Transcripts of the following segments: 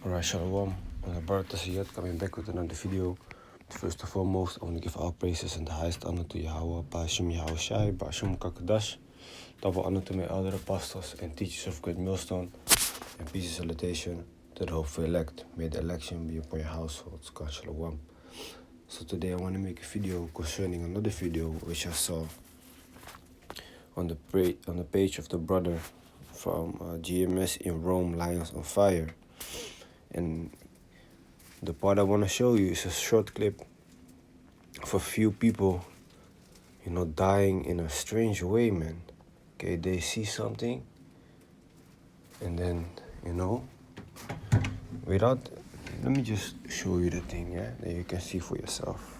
Alright, Shalom. Baruch Tasiyat, coming back with another video. First and foremost, I want to give all praises and the highest honor to Yahweh, Ba'ashim Yahushai, Ba'ashim Kakadash. Double honor to my elder apostles and teachers of Great Millstone, and peace and salutation to the hopeful elect. May the election be upon your households. God Shalom. So today I want to make a video concerning another video which I saw on the page of the brother from GMS in Rome, Lions on Fire. And the part I want to show you is a short clip of a few people, dying in a strange way, man. Okay, they see something, and then, let me just show you the thing, yeah, that you can see for yourself.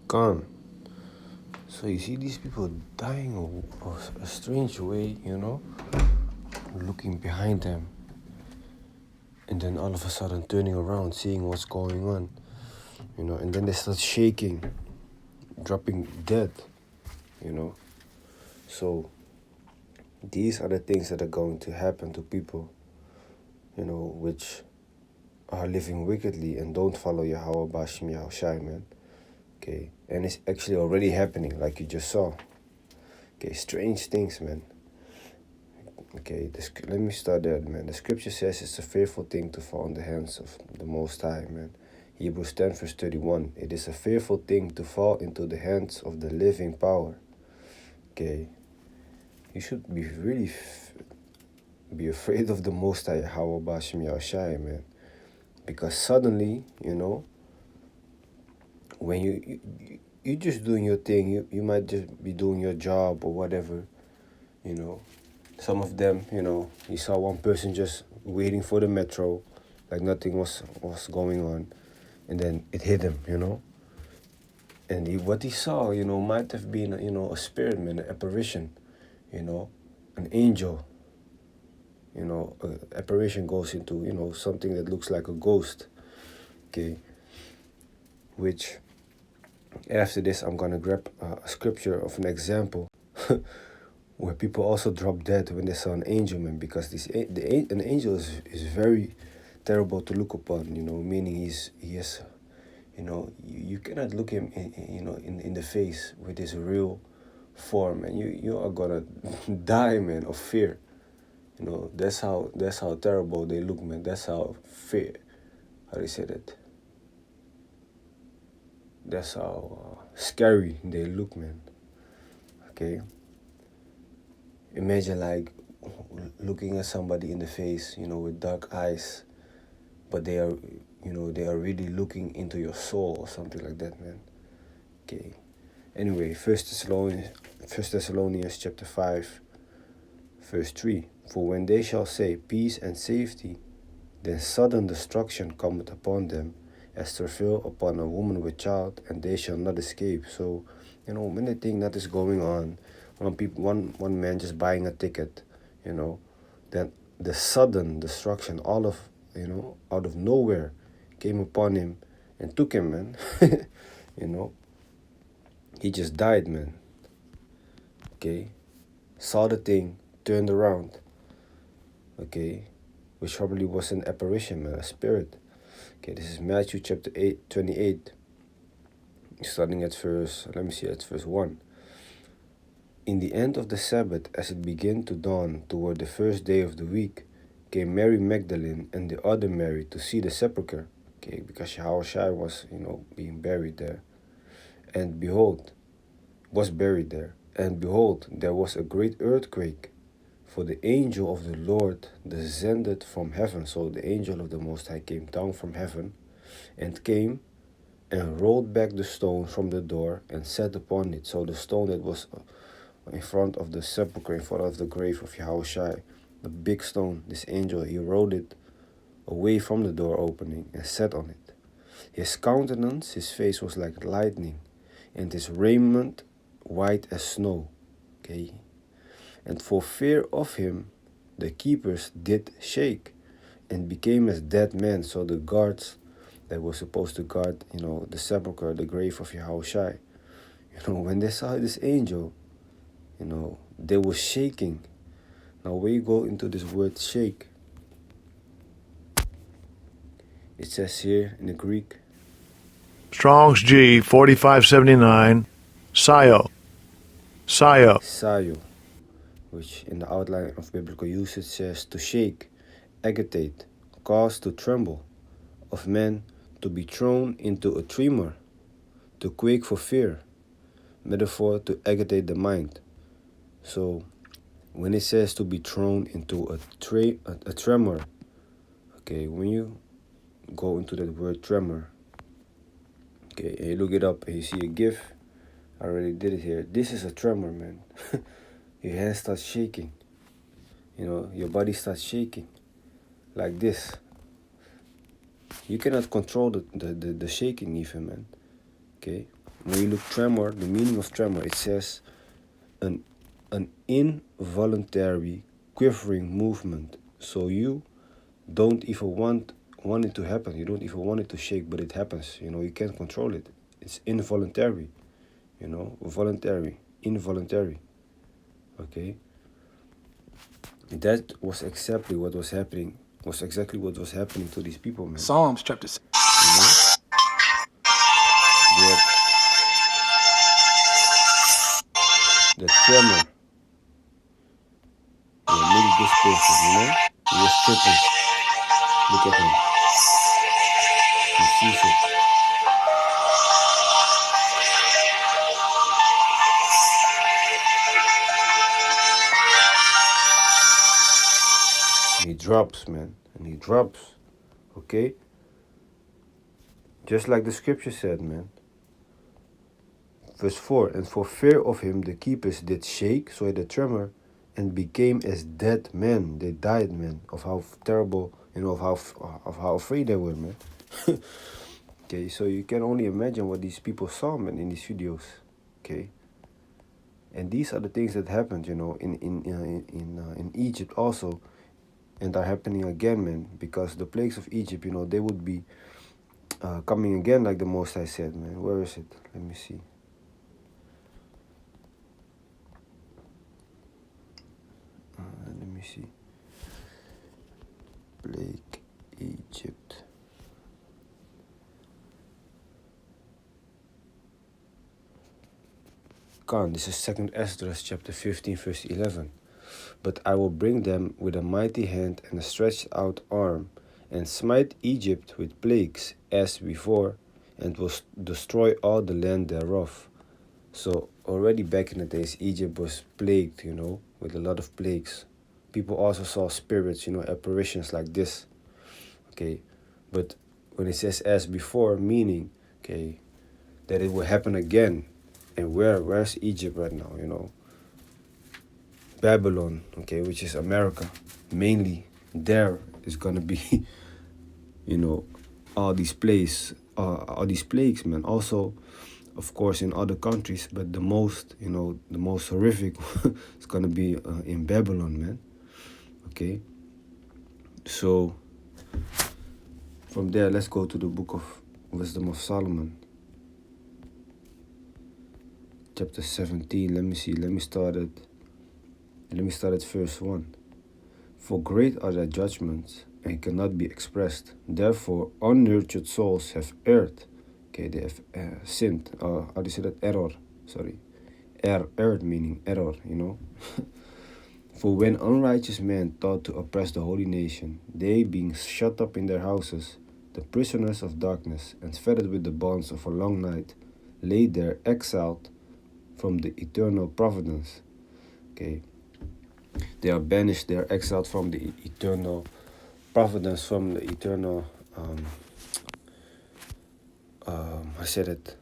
Gone. So you see these people dying of a strange way, looking behind them, and then all of a sudden turning around, seeing what's going on, and then they start shaking, dropping dead, So these are the things that are going to happen to people, which are living wickedly and don't follow Yahweh Ba'ashim Yahushai, man. Okay, and it's actually already happening, like you just saw. Okay, strange things, man. Okay, let me start there, man. The scripture says it's a fearful thing to fall in the hands of the Most High, man. Hebrews 10 verse 31. It is a fearful thing to fall into the hands of the living power. Okay, you should be really be afraid of the Most High, Yahweh Ba'ashim Yahushai, man. Because suddenly, when you just doing your thing, you might just be doing your job or whatever, Some of them, you saw one person just waiting for the metro, like nothing was going on, and then it hit him, And what he saw, might have been, a spirit, man, an apparition, an angel. Apparition goes into, something that looks like a ghost, okay? Which, after this, I'm gonna grab a scripture of an example where people also drop dead when they saw an angel, man, because an angel is very terrible to look upon, meaning he has, you cannot look him in the face with his real form, and you are gonna die, man, of fear. That's how terrible they look, man. That's how how do you say that? That's how scary they look, man. Okay. Imagine like looking at somebody in the face, with dark eyes, but they are, they are really looking into your soul or something like that, man. Okay. Anyway, First Thessalonians chapter 5, verse 3. For when they shall say peace and safety, then sudden destruction cometh upon them, as travail upon a woman with child, and they shall not escape. So, when they think that is going on, one man just buying a ticket, then the sudden destruction, all of, out of nowhere, came upon him and took him, man. He just died, man. Okay, saw the thing, turned around. Okay, which probably was an apparition, man, a spirit. Okay, this is Matthew chapter 28, starting at verse 1. In the end of the Sabbath, as it began to dawn toward the first day of the week, came Mary Magdalene and the other Mary to see the sepulchre. Okay, because Yahushua was, being buried there. And behold, was buried there. And behold, there was a great earthquake, for the angel of the Lord descended from heaven. So the angel of the Most High came down from heaven, and came and rolled back the stone from the door and sat upon it. So the stone that was in front of the sepulchre, in front of the grave of Yahushua, the big stone, this angel, he rolled it away from the door opening and sat on it. His countenance, his face was like lightning, and his raiment white as snow. Okay. And for fear of him, the keepers did shake and became as dead men. So the guards that were supposed to guard, the sepulchre, the grave of Yahushua, when they saw this angel, they were shaking. Now, when you go into this word shake, it says here in the Greek, Strong's G 4579, Sayo, which in the outline of biblical usage says to shake, agitate, cause to tremble, of men to be thrown into a tremor, to quake for fear, metaphor to agitate the mind. So when it says to be thrown into a tremor, okay, when you go into that word tremor, okay, and you look it up and you see a GIF, I already did it here. This is a tremor, man. Your hands start shaking. Your body starts shaking like this. You cannot control the shaking even, man. Okay? When you look tremor, the meaning of tremor, it says an involuntary quivering movement. So you don't even want it to happen. You don't even want it to shake, but it happens. You can't control it. It's involuntary. Voluntary, involuntary. Okay? That was exactly what was happening. To these people, man. Psalms chapter 6. The tremor. Maybe this person, he was tripping. Look at him. He sees it. And he drops, man. And he drops. Okay? Just like the scripture said, man. Verse 4. And for fear of him the keepers did shake, so the tremor, and became as dead men. They died, man. Of how terrible, of how afraid they were, man. Okay, so you can only imagine what these people saw, man, in these videos. Okay. And these are the things that happened, in Egypt also, and are happening again, man, because the plagues of Egypt, they would be coming again, like the Most High said, man. Where is it? Let me see. Plague Egypt. This is 2nd Esdras chapter 15 verse 11. But I will bring them with a mighty hand and a stretched out arm, and smite Egypt with plagues as before, and will destroy all the land thereof. So already back in the days, Egypt was plagued, with a lot of plagues. People also saw spirits, apparitions like this. Okay, but when it says as before, meaning, okay, that it will happen again. And where's Egypt right now, Babylon, okay, which is America, mainly. There is gonna be, all these plagues, man. Also, of course, in other countries, but the most horrific is gonna be in Babylon, man. Okay, so from there, let's go to the book of Wisdom of Solomon, chapter 17. Let me see. Let me start at verse 1. For great are their judgments and cannot be expressed. Therefore, unnurtured souls have erred. Okay, they have sinned. How do you say that? Error. Sorry. Erred meaning error, For when unrighteous men thought to oppress the holy nation, they being shut up in their houses, the prisoners of darkness, and fettered with the bonds of a long night, lay there exiled from the eternal providence. Okay. They are banished, they are exiled from the eternal providence, from the eternal, I said it,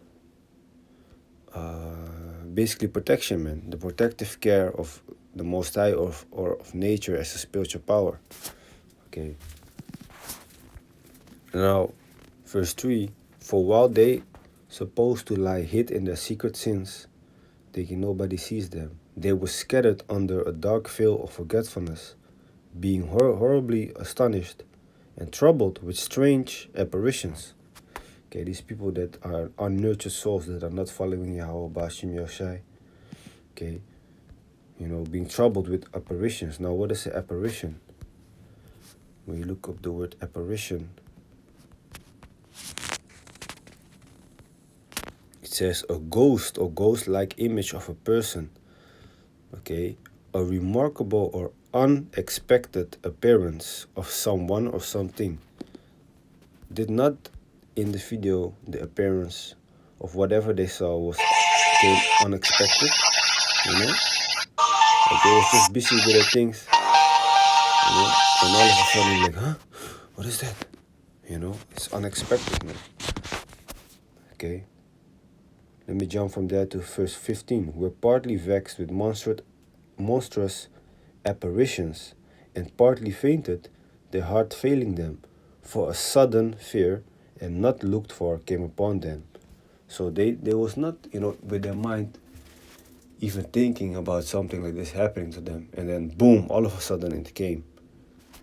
basically protection, man. The protective care of the Most High or of nature as a spiritual power. Okay. Now, verse 3, for while they supposed to lie hid in their secret sins, thinking nobody sees them, they were scattered under a dark veil of forgetfulness, being horribly astonished and troubled with strange apparitions. Okay, these people that are unnurtured souls that are not following Yahweh Bashim Yoshai. Okay, being troubled with apparitions. Now, what is an apparition? When you look up the word apparition, it says a ghost or ghost-like image of a person. Okay, a remarkable or unexpected appearance of someone or something. Did not in the video the appearance of whatever they saw came unexpected, Like they was just busy with their things, and all of a sudden like, huh? What is that? It's unexpected, man. Okay. Let me jump from there to verse 15. We're partly vexed with monstrous apparitions, and partly fainted, their heart failing them, for a sudden fear and not looked for came upon them. So they was not, with their mind even thinking about something like this happening to them, and then boom, all of a sudden it came.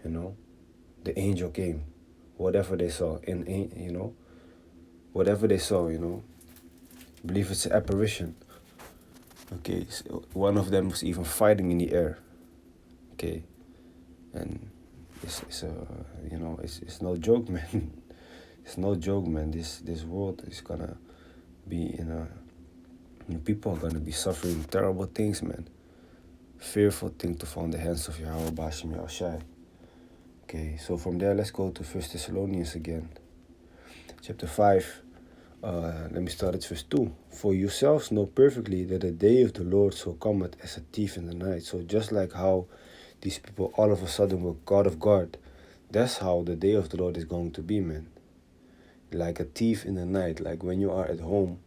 The angel came, whatever they saw, and whatever they saw, believe it's an apparition. Okay, so one of them was even fighting in the air. Okay, and it's no joke, man. It's no joke, man. This world is gonna be people are gonna be suffering terrible things, man. Fearful thing to fall in the hands of Yahweh Bashim Yahushai. Okay, so from there let's go to 1 Thessalonians again, chapter 5. Let me start at verse 2. For yourselves know perfectly that the day of the Lord so cometh as a thief in the night. So just like how these people all of a sudden were caught off guard, that's how the day of the Lord is going to be, man. Like a thief in the night. Like when you are at home,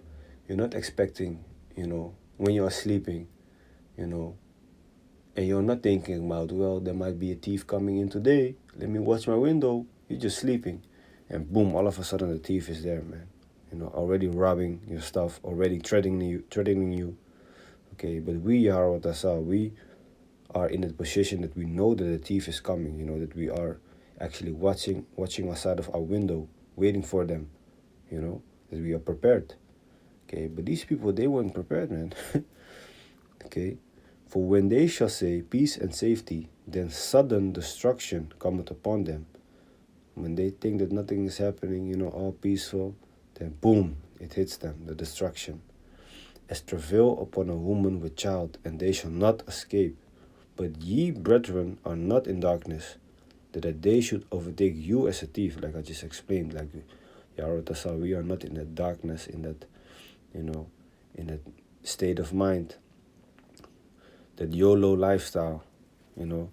you're not expecting, when you are sleeping, and you're not thinking about, well, there might be a thief coming in today. Let me watch my window. You're just sleeping. And boom, all of a sudden the thief is there, man. Already robbing your stuff, already threatening you. Okay, but we are we are in a position that we know that the thief is coming, that we are actually watching outside of our window, waiting for them, that we are prepared. Okay, but these people, they weren't prepared, man. Okay, for when they shall say peace and safety, then sudden destruction cometh upon them. When they think that nothing is happening, all peaceful, then boom, it hits them, the destruction. As travail upon a woman with child, and they shall not escape. But ye, brethren, are not in darkness, that a day should overtake you as a thief, like I just explained. Like, we are not in that darkness, in that, in that state of mind, that YOLO lifestyle, you know,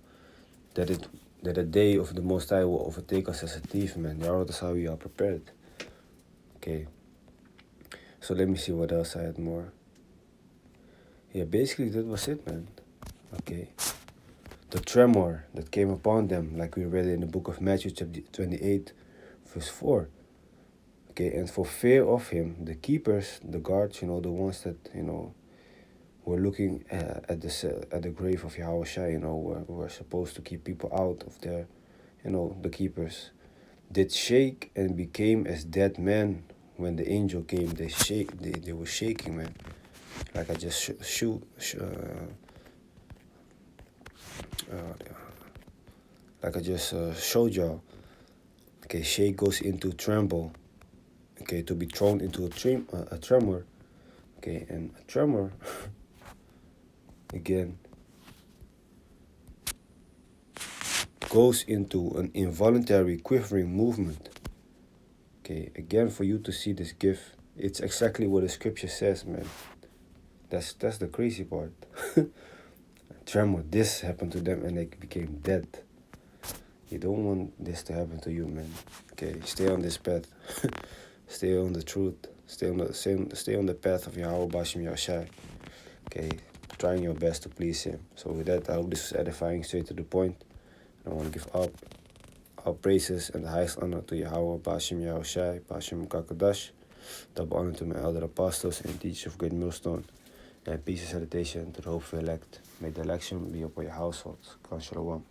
that the day of the Most High will overtake us as a thief, man. That's how we are prepared. Okay. So let me see what else I had more. Yeah, basically that was it, man. Okay. The tremor that came upon them, like we read in the book of Matthew chapter 28, verse 4. Okay, and for fear of him, the keepers, the guards, you know, the ones that, you know, were looking at the grave of Yahushua, you know, were supposed to keep people out of there, you know, the keepers, did shake and became as dead men. When the angel came, they were shaking, man. Like I just like I just showed y'all. Okay, shake goes into tremble. Okay, to be thrown into a tremor. Okay, and a tremor, again, goes into an involuntary quivering movement. Okay, again, for you to see this gift, it's exactly what the scripture says, man. That's the crazy part. Tremor, this happened to them and they became dead. You don't want this to happen to you, man. Okay, stay on this path. Stay on the truth. Stay on the path of Yahweh Bashim Yashai. Okay, trying your best to please him. So with that, I hope this was edifying, straight to the point. I want to give all praises and the highest honor to Yahweh Bashim Yahushai, Bashim Kakadash. Double honor to my elder apostles and teachers of Great Millstone. And peace and salutation to the hopeful elect. May the election be upon your households. Shalom.